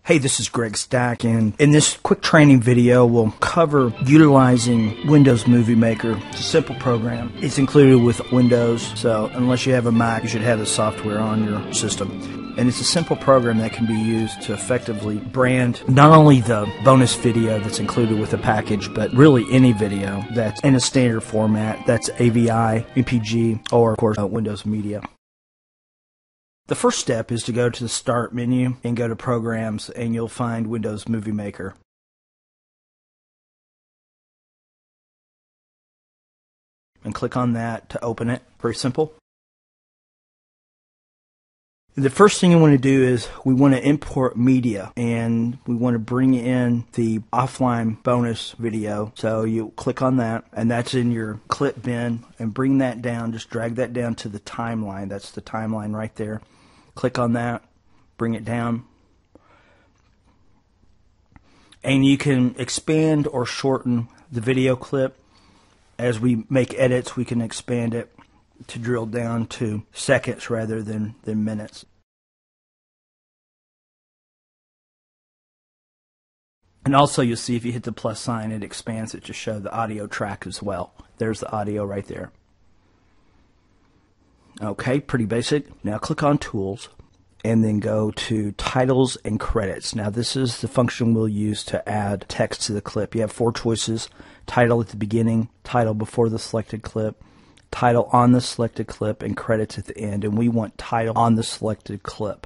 Hey, this is Greg Stack, and in this quick training video, we'll cover utilizing Windows Movie Maker. It's a simple program. It's included with Windows, so unless you have a Mac, you should have the software on your system. And it's a simple program that can be used to effectively brand not only the bonus video that's included with the package, but really any video that's in a standard format, that's AVI, MPG, or of course Windows Media. The first step is to go to the Start menu and go to Programs, and you'll find Windows Movie Maker. And click on that to open it. Very simple. The first thing you want to do is we want to import media, and we want to bring in the offline bonus video. So you click on that, and that's in your clip bin, and bring that down. Just drag that down to the timeline. That's the timeline right there. Click on that, bring it down, and you can expand or shorten the video clip. As we make edits, we can expand it to drill down to seconds rather than minutes. And also you'll see if you hit the plus sign, it expands it to show the audio track as well. There's the audio right there. Okay, pretty basic. Now click on Tools and then go to Titles and Credits. Now this is the function we'll use to add text to the clip. You have 4 choices: title at the beginning, title before the selected clip, title on the selected clip, and credits at the end. And we want title on the selected clip.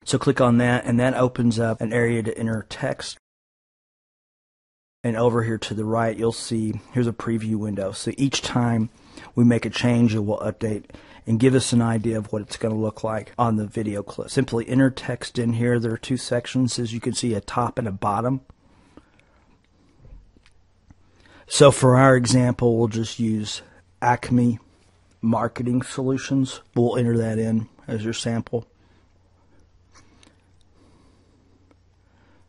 So click on that, and that opens up an area to enter text. And over here to the right, you'll see here's a preview window. So each time we make a change, it will update and give us an idea of what it's going to look like on the video clip. Simply enter text in here. There are 2 sections, as you can see, a top and a bottom. So for our example, we'll just use Acme Marketing Solutions. We'll enter that in as your sample.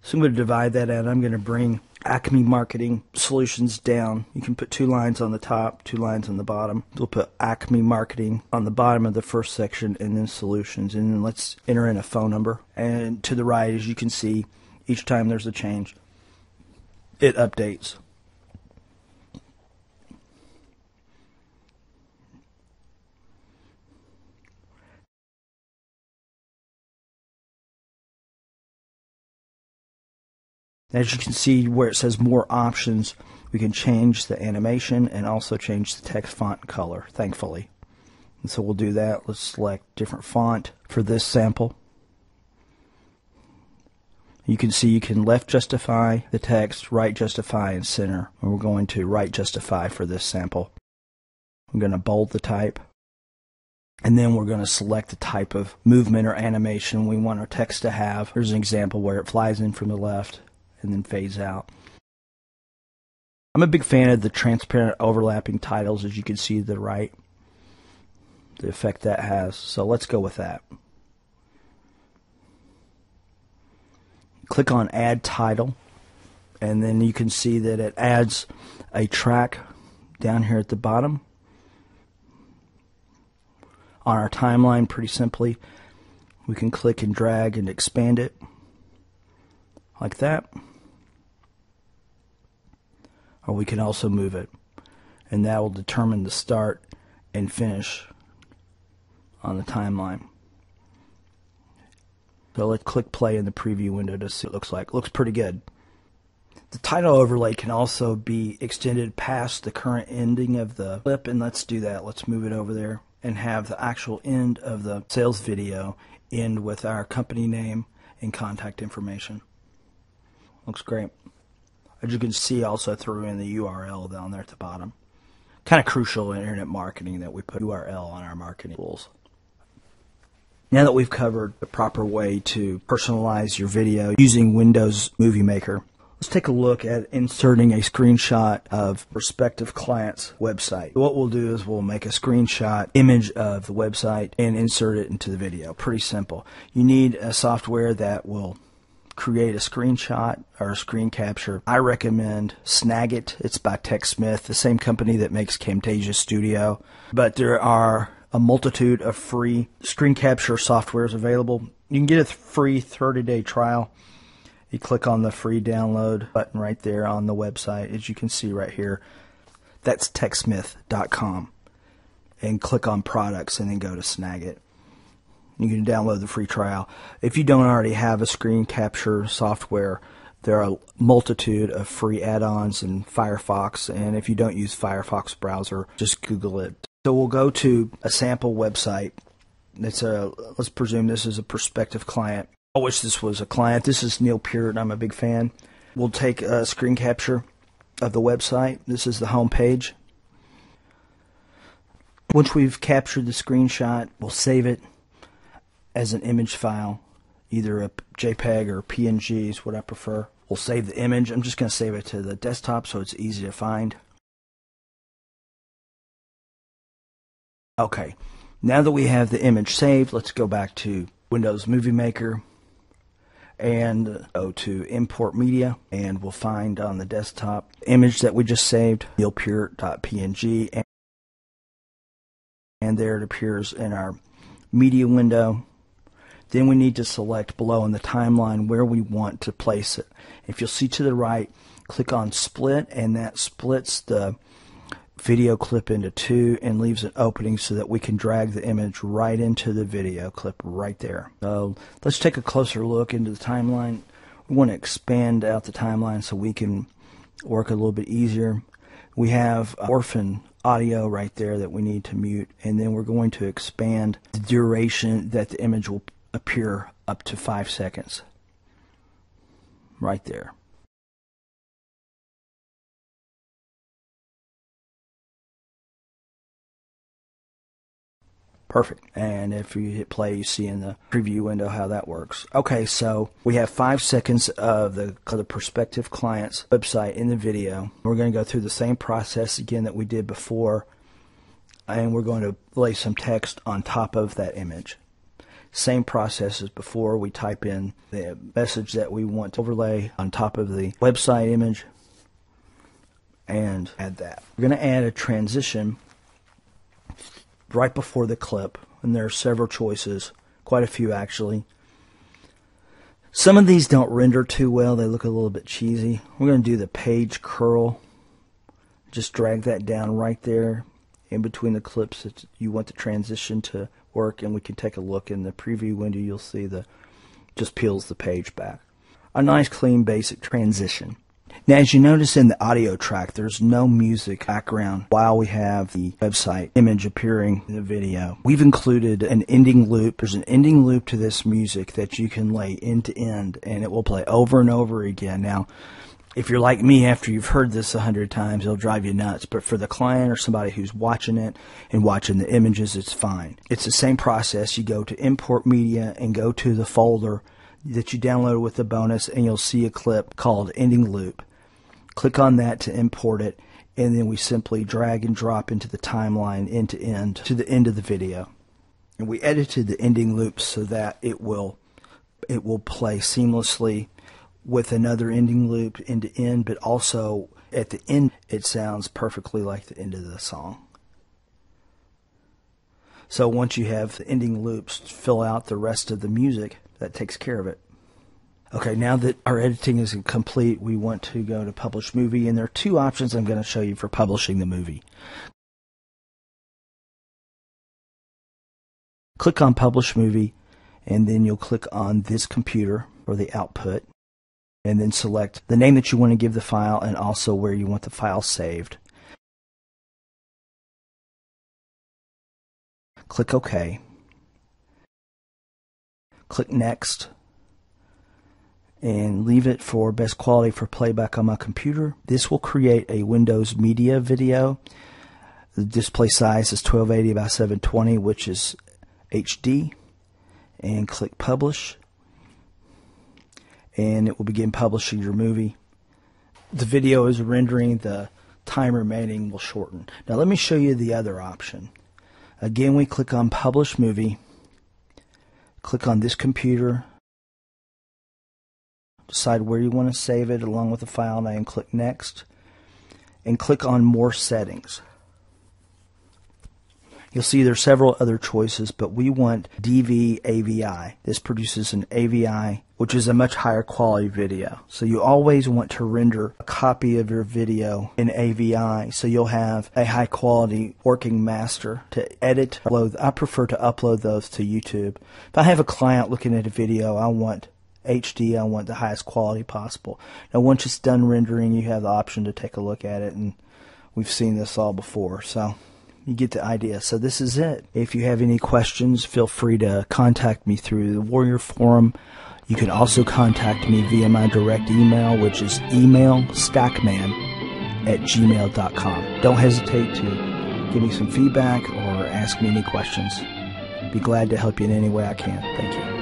So I'm going to divide that out. I'm going to bring Acme Marketing Solutions down. You can put 2 lines on the top, 2 lines on the bottom. We'll put Acme Marketing on the bottom of the first section, and then Solutions. And then let's enter in a phone number. And to the right, as you can see, each time there's a change, it updates. As you can see where it says More Options, we can change the animation and also change the text font color, thankfully. And so we'll do that. Let's select different font for this sample. You can see you can left justify the text, right justify, and center. And we're going to right justify for this sample. I'm going to bold the type. And then we're going to select the type of movement or animation we want our text to have. Here's an example where it flies in from the left and then fades out. I'm a big fan of the transparent overlapping titles, as you can see to the right, the effect that has. So let's go with that. Click on Add Title, and then you can see that it adds a track down here at the bottom. On our timeline, pretty simply, we can click and drag and expand it like that. Or we can also move it, and that will determine the start and finish on the timeline. So let's click play in the preview window to see what it looks like. It looks pretty good. The title overlay can also be extended past the current ending of the clip, and let's do that. Let's move it over there and have the actual end of the sales video end with our company name and contact information. Looks great. As you can see, also threw in the URL down there at the bottom. Kind of crucial in internet marketing that we put URL on our marketing tools. Now that we've covered the proper way to personalize your video using Windows Movie Maker, let's take a look at inserting a screenshot of prospective client's website. What we'll do is we'll make a screenshot image of the website and insert it into the video. Pretty simple. You need a software that will create a screenshot or a screen capture. I recommend Snagit. It's by TechSmith, the same company that makes Camtasia Studio. But there are a multitude of free screen capture softwares available. You can get a free 30-day trial. You click on the free download button right there on the website, as you can see right here. That's techsmith.com. And click on products and then go to snag it. You can download the free trial. If you don't already have a screen capture software, there are a multitude of free add-ons in Firefox, and if you don't use Firefox browser, just Google it. So we'll go to a sample website. Let's presume this is a prospective client. I wish this was a client. This is Neil Peart. I'm a big fan. We'll take a screen capture of the website. This is the home page. Once we've captured the screenshot, we'll save it as an image file, either a JPEG or PNG is what I prefer. We'll save the image. I'm just going to save it to the desktop so it's easy to find. Okay, now that we have the image saved, let's go back to Windows Movie Maker and go to Import Media, and we'll find on the desktop the image that we just saved, neilpeart.png, and there it appears in our media window. Then we need to select below in the timeline where we want to place it. If you'll see to the right, click on Split, and that splits the video clip into two and leaves an opening so that we can drag the image right into the video clip right there. So let's take a closer look into the timeline. We want to expand out the timeline so we can work a little bit easier. We have orphan audio right there that we need to mute, and then we're going to expand the duration that the image will appear up to 5 seconds right there. Perfect. And if you hit play, you see in the preview window how that works. Okay, so we have 5 seconds of the prospective client's website in the video. We're going to go through the same process again that we did before, and we're going to lay some text on top of that image. Same process as before. We type in the message that we want to overlay on top of the website image and add that. We're going to add a transition right before the clip, and there are several choices, quite a few actually. Some of these don't render too well. They look a little bit cheesy. We're going to do the page curl. Just drag that down right there in between the clips that you want the transition to work, and we can take a look in the preview window. You'll see just peels the page back. A nice clean basic transition. Now, as you notice in the audio track, there's no music background while we have the website image appearing in the video. We've included an ending loop. There's an ending loop to this music that you can lay end to end, and it will play over and over again. Now, if you're like me, after you've heard this 100 times, it'll drive you nuts. But for the client or somebody who's watching it and watching the images, it's fine. It's the same process. You go to Import Media and go to the folder that you downloaded with the bonus, and you'll see a clip called Ending Loop. Click on that to import it, and then we simply drag and drop into the timeline end to end to the end of the video. And we edited the ending loop so that it will play seamlessly with another ending loop end to end, but also at the end it sounds perfectly like the end of the song. So once you have the ending loops fill out the rest of the music, that takes care of it. Okay, now that our editing is complete, we want to go to Publish Movie, and there are two options I'm going to show you for publishing the movie. Click on Publish Movie, and then you'll click on this computer for the output, and then select the name that you want to give the file and also where you want the file saved. Click OK. Click Next, and leave it for best quality for playback on my computer. This will create a Windows Media video. The display size is 1280 by 720, which is HD. And click Publish, and it will begin publishing your movie. The video is rendering. The time remaining will shorten. Now let me show you the other option. Again, we click on Publish Movie, click on this computer, decide where you want to save it along with the file name, click Next, and click on More Settings. You'll see there's several other choices, but we want DV AVI. This produces an AVI, which is a much higher quality video. So you always want to render a copy of your video in AVI, so you'll have a high quality working master to edit, upload. I prefer to upload those to YouTube. If I have a client looking at a video, I want HD, I want the highest quality possible. Now once it's done rendering, you have the option to take a look at it, and we've seen this all before, so you get the idea. So this is it. If you have any questions, feel free to contact me through the Warrior Forum. You can also contact me via my direct email, which is emailstackman@gmail.com. Don't hesitate to give me some feedback or ask me any questions. Be glad to help you in any way I can. Thank you.